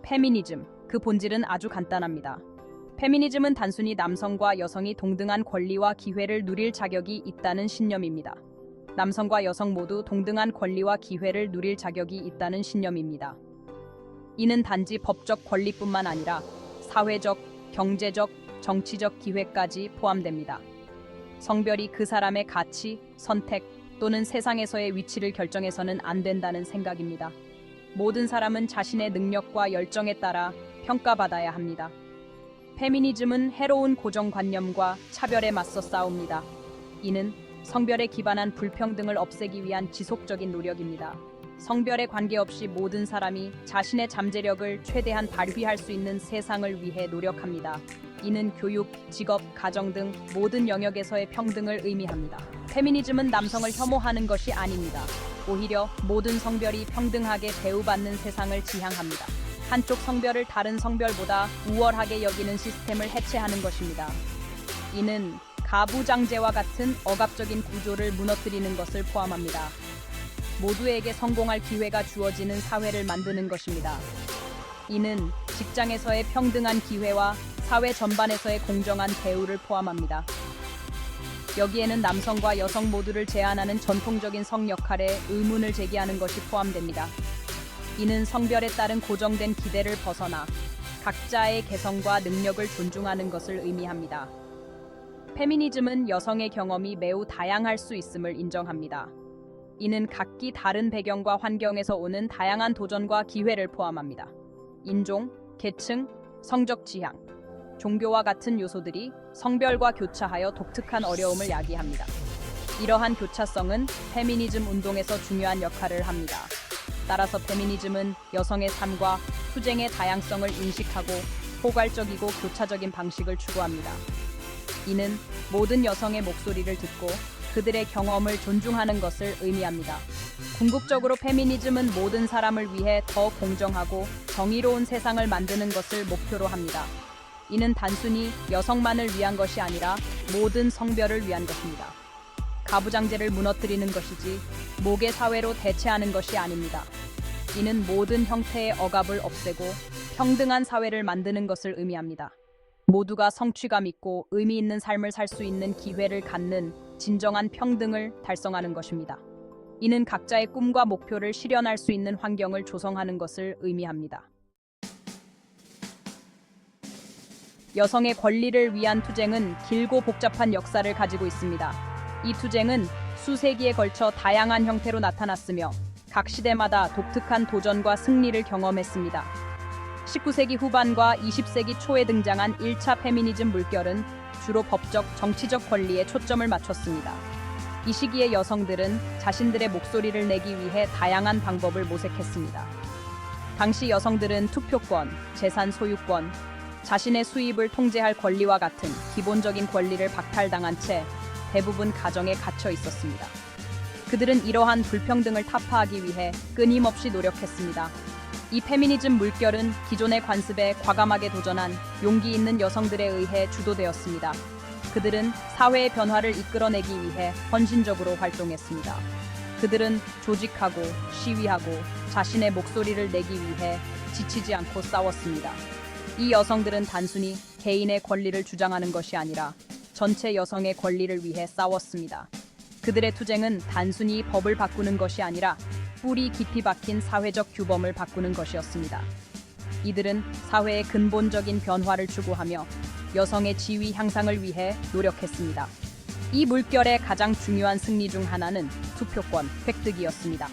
페미니즘, 그 본질은 아주 간단합니다. 페미니즘은 단순히 남성과 여성이 동등한 권리와 기회를 누릴 자격이 있다는 신념입니다. 남성과 여성 모두 동등한 권리와 기회를 누릴 자격이 있다는 신념입니다. 이는 단지 법적 권리뿐만 아니라 사회적, 경제적, 정치적 기회까지 포함됩니다. 성별이 그 사람의 가치, 선택 또는 세상에서의 위치를 결정해서는 안 된다는 생각입니다. 모든 사람은 자신의 능력과 열정에 따라 평가받아야 합니다. 페미니즘은 해로운 고정관념과 차별에 맞서 싸웁니다. 이는 성별에 기반한 불평등을 없애기 위한 지속적인 노력입니다. 성별에 관계없이 모든 사람이 자신의 잠재력을 최대한 발휘할 수 있는 세상을 위해 노력합니다. 이는 교육, 직업, 가정 등 모든 영역에서의 평등을 의미합니다. 페미니즘은 남성을 혐오하는 것이 아닙니다. 오히려 모든 성별이 평등하게 대우받는 세상을 지향합니다. 한쪽 성별을 다른 성별보다 우월하게 여기는 시스템을 해체하는 것입니다. 이는 가부장제와 같은 억압적인 구조를 무너뜨리는 것을 포함합니다. 모두에게 성공할 기회가 주어지는 사회를 만드는 것입니다. 이는 직장에서의 평등한 기회와 사회 전반에서의 공정한 대우를 포함합니다. 여기에는 남성과 여성 모두를 제한하는 전통적인 성 역할에 의문을 제기하는 것이 포함됩니다. 이는 성별에 따른 고정된 기대를 벗어나 각자의 개성과 능력을 존중하는 것을 의미합니다. 페미니즘은 여성의 경험이 매우 다양할 수 있음을 인정합니다. 이는 각기 다른 배경과 환경에서 오는 다양한 도전과 기회를 포함합니다. 인종, 계층, 성적 지향, 종교와 같은 요소들이 성별과 교차하여 독특한 어려움을 야기합니다. 이러한 교차성은 페미니즘 운동에서 중요한 역할을 합니다. 따라서 페미니즘은 여성의 삶과 투쟁의 다양성을 인식하고 포괄적이고 교차적인 방식을 추구합니다. 이는 모든 여성의 목소리를 듣고 그들의 경험을 존중하는 것을 의미합니다. 궁극적으로 페미니즘은 모든 사람을 위해 더 공정하고 정의로운 세상을 만드는 것을 목표로 합니다. 이는 단순히 여성만을 위한 것이 아니라 모든 성별을 위한 것입니다. 가부장제를 무너뜨리는 것이지 모계 사회로 대체하는 것이 아닙니다. 이는 모든 형태의 억압을 없애고 평등한 사회를 만드는 것을 의미합니다. 모두가 성취감 있고 의미 있는 삶을 살 수 있는 기회를 갖는 진정한 평등을 달성하는 것입니다. 이는 각자의 꿈과 목표를 실현할 수 있는 환경을 조성하는 것을 의미합니다. 여성의 권리를 위한 투쟁은 길고 복잡한 역사를 가지고 있습니다. 이 투쟁은 수세기에 걸쳐 다양한 형태로 나타났으며 각 시대마다 독특한 도전과 승리를 경험했습니다. 19세기 후반과 20세기 초에 등장한 1차 페미니즘 물결은 주로 법적, 정치적 권리에 초점을 맞췄습니다. 이 시기의 여성들은 자신들의 목소리를 내기 위해 다양한 방법을 모색했습니다. 당시 여성들은 투표권, 재산 소유권, 자신의 수입을 통제할 권리와 같은 기본적인 권리를 박탈당한 채 대부분 가정에 갇혀 있었습니다. 그들은 이러한 불평등을 타파하기 위해 끊임없이 노력했습니다. 이 페미니즘 물결은 기존의 관습에 과감하게 도전한 용기 있는 여성들에 의해 주도되었습니다. 그들은 사회의 변화를 이끌어내기 위해 헌신적으로 활동했습니다. 그들은 조직하고 시위하고 자신의 목소리를 내기 위해 지치지 않고 싸웠습니다. 이 여성들은 단순히 개인의 권리를 주장하는 것이 아니라 전체 여성의 권리를 위해 싸웠습니다. 그들의 투쟁은 단순히 법을 바꾸는 것이 아니라 뿌리 깊이 박힌 사회적 규범을 바꾸는 것이었습니다. 이들은 사회의 근본적인 변화를 추구하며 여성의 지위 향상을 위해 노력했습니다. 이 물결의 가장 중요한 승리 중 하나는 투표권 획득이었습니다.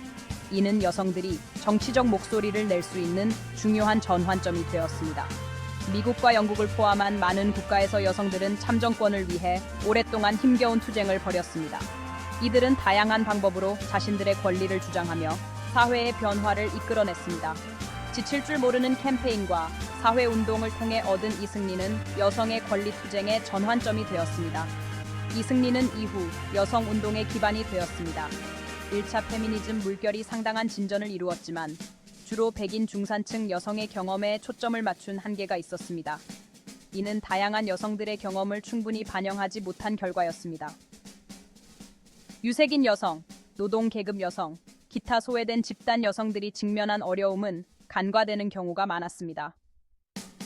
이는 여성들이 정치적 목소리를 낼 수 있는 중요한 전환점이 되었습니다. 미국과 영국을 포함한 많은 국가에서 여성들은 참정권을 위해 오랫동안 힘겨운 투쟁을 벌였습니다. 이들은 다양한 방법으로 자신들의 권리를 주장하며 사회의 변화를 이끌어냈습니다. 지칠 줄 모르는 캠페인과 사회운동을 통해 얻은 이 승리는 여성의 권리 투쟁의 전환점이 되었습니다. 이 승리는 이후 여성운동의 기반이 되었습니다. 1차 페미니즘 물결이 상당한 진전을 이루었지만 주로 백인 중산층 여성의 경험에 초점을 맞춘 한계가 있었습니다. 이는 다양한 여성들의 경험을 충분히 반영하지 못한 결과였습니다. 유색인 여성, 노동계급 여성, 기타 소외된 집단 여성들이 직면한 어려움은 간과되는 경우가 많았습니다.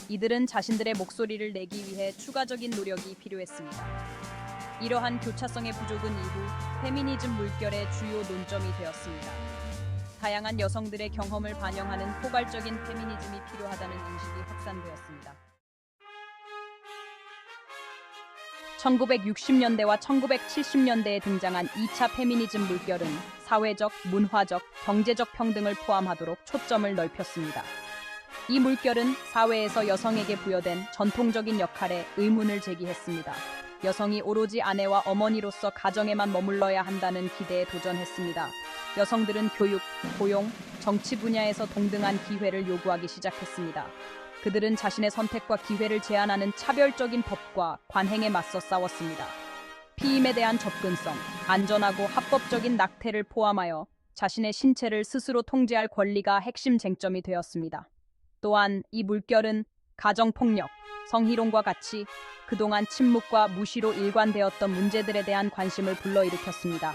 이들은 자신들의 목소리를 내기 위해 추가적인 노력이 필요했습니다. 이러한 교차성의 부족은 이후 페미니즘 물결의 주요 논점이 되었습니다. 다양한 여성들의 경험을 반영하는 포괄적인 페미니즘이 필요하다는 인식이 확산되었습니다. 1960년대와 1970년대에 등장한 2차 페미니즘 물결은 사회적, 문화적, 경제적 평등을 포함하도록 초점을 넓혔습니다. 이 물결은 사회에서 여성에게 부여된 전통적인 역할에 의문을 제기했습니다. 여성이 오로지 아내와 어머니로서 가정에만 머물러야 한다는 기대에 도전했습니다. 여성들은 교육, 고용, 정치 분야에서 동등한 기회를 요구하기 시작했습니다. 그들은 자신의 선택과 기회를 제한하는 차별적인 법과 관행에 맞서 싸웠습니다. 피임에 대한 접근성, 안전하고 합법적인 낙태를 포함하여 자신의 신체를 스스로 통제할 권리가 핵심 쟁점이 되었습니다. 또한 이 물결은 가정폭력, 성희롱과 같이 그동안 침묵과 무시로 일관되었던 문제들에 대한 관심을 불러일으켰습니다.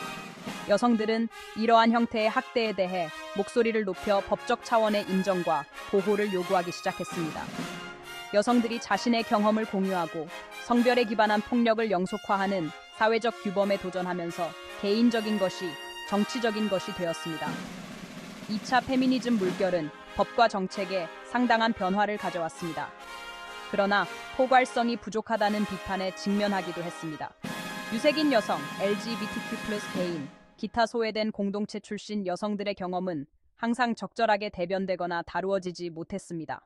여성들은 이러한 형태의 학대에 대해 목소리를 높여 법적 차원의 인정과 보호를 요구하기 시작했습니다. 여성들이 자신의 경험을 공유하고 성별에 기반한 폭력을 영속화하는 사회적 규범에 도전하면서 개인적인 것이 정치적인 것이 되었습니다. 2차 페미니즘 물결은 법과 정책에 상당한 변화를 가져왔습니다. 그러나 포괄성이 부족하다는 비판에 직면하기도 했습니다. 유색인 여성, LGBTQ+ 개인, 기타 소외된 공동체 출신 여성들의 경험은 항상 적절하게 대변되거나 다루어지지 못했습니다.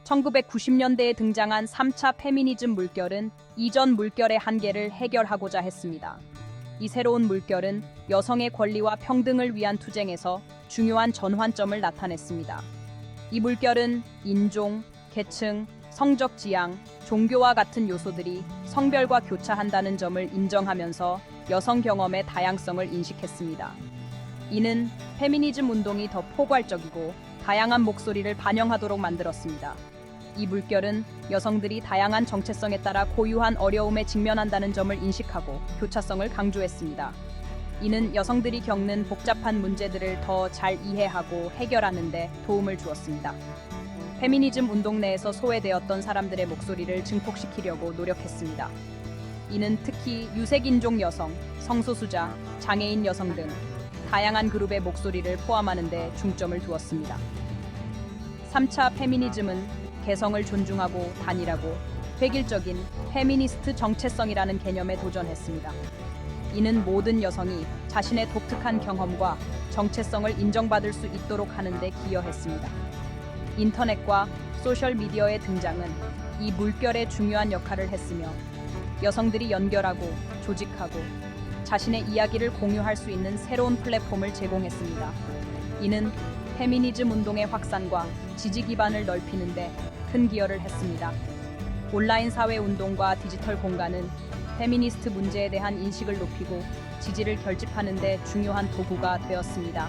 1990년대에 등장한 3차 페미니즘 물결은 이전 물결의 한계를 해결하고자 했습니다. 이 새로운 물결은 여성의 권리와 평등을 위한 투쟁에서 중요한 전환점을 나타냈습니다. 이 물결은 인종, 계층, 성적 지향, 종교와 같은 요소들이 성별과 교차한다는 점을 인정하면서 여성 경험의 다양성을 인식했습니다. 이는 페미니즘 운동이 더 포괄적이고 다양한 목소리를 반영하도록 만들었습니다. 이 물결은 여성들이 다양한 정체성에 따라 고유한 어려움에 직면한다는 점을 인식하고 교차성을 강조했습니다. 이는 여성들이 겪는 복잡한 문제들을 더 잘 이해하고 해결하는 데 도움을 주었습니다. 페미니즘 운동 내에서 소외되었던 사람들의 목소리를 증폭시키려고 노력했습니다. 이는 특히 유색인종 여성, 성소수자, 장애인 여성 등 다양한 그룹의 목소리를 포함하는 데 중점을 두었습니다. 3차 페미니즘은 개성을 존중하고 단일하고 획일적인 페미니스트 정체성이라는 개념에 도전했습니다. 이는 모든 여성이 자신의 독특한 경험과 정체성을 인정받을 수 있도록 하는 데 기여했습니다. 인터넷과 소셜미디어의 등장은 이 물결에 중요한 역할을 했으며 여성들이 연결하고 조직하고 자신의 이야기를 공유할 수 있는 새로운 플랫폼을 제공했습니다. 이는 페미니즘 운동의 확산과 지지 기반을 넓히는 데 큰 기여를 했습니다. 온라인 사회 운동과 디지털 공간은 페미니스트 문제에 대한 인식을 높이고 지지를 결집하는 데 중요한 도구가 되었습니다.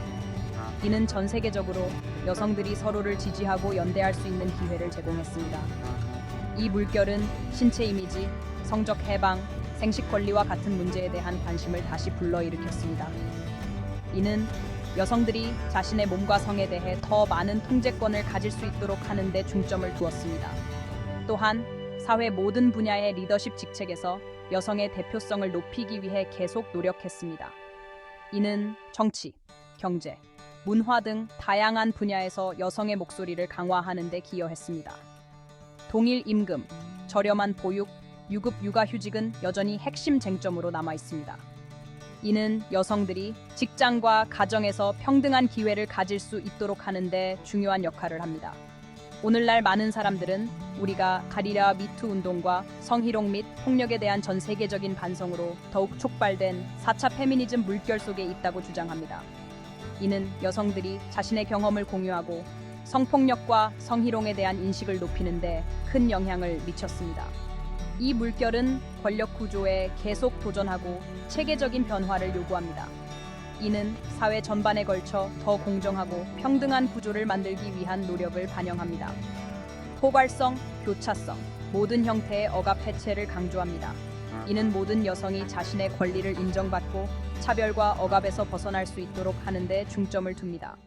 이는 전 세계적으로 여성들이 서로를 지지하고 연대할 수 있는 기회를 제공했습니다. 이 물결은 신체 이미지, 성적 해방, 생식 권리와 같은 문제에 대한 관심을 다시 불러일으켰습니다. 이는 여성들이 자신의 몸과 성에 대해 더 많은 통제권을 가질 수 있도록 하는 데 중점을 두었습니다. 또한 사회 모든 분야의 리더십 직책에서 여성의 대표성을 높이기 위해 계속 노력했습니다. 이는 정치, 경제, 문화 등 다양한 분야에서 여성의 목소리를 강화하는 데 기여했습니다. 동일 임금, 저렴한 보육, 유급 육아휴직은 여전히 핵심 쟁점으로 남아 있습니다. 이는 여성들이 직장과 가정에서 평등한 기회를 가질 수 있도록 하는 데 중요한 역할을 합니다. 오늘날 많은 사람들은 우리가 가리라 미투 운동과 성희롱 및 폭력에 대한 전 세계적인 반성으로 더욱 촉발된 4차 페미니즘 물결 속에 있다고 주장합니다. 이는 여성들이 자신의 경험을 공유하고 성폭력과 성희롱에 대한 인식을 높이는 데 큰 영향을 미쳤습니다. 이 물결은 권력 구조에 계속 도전하고 체계적인 변화를 요구합니다. 이는 사회 전반에 걸쳐 더 공정하고 평등한 구조를 만들기 위한 노력을 반영합니다. 포괄성, 교차성, 모든 형태의 억압 해체를 강조합니다. 이는 모든 여성이 자신의 권리를 인정받고 차별과 억압에서 벗어날 수 있도록 하는 데 중점을 둡니다.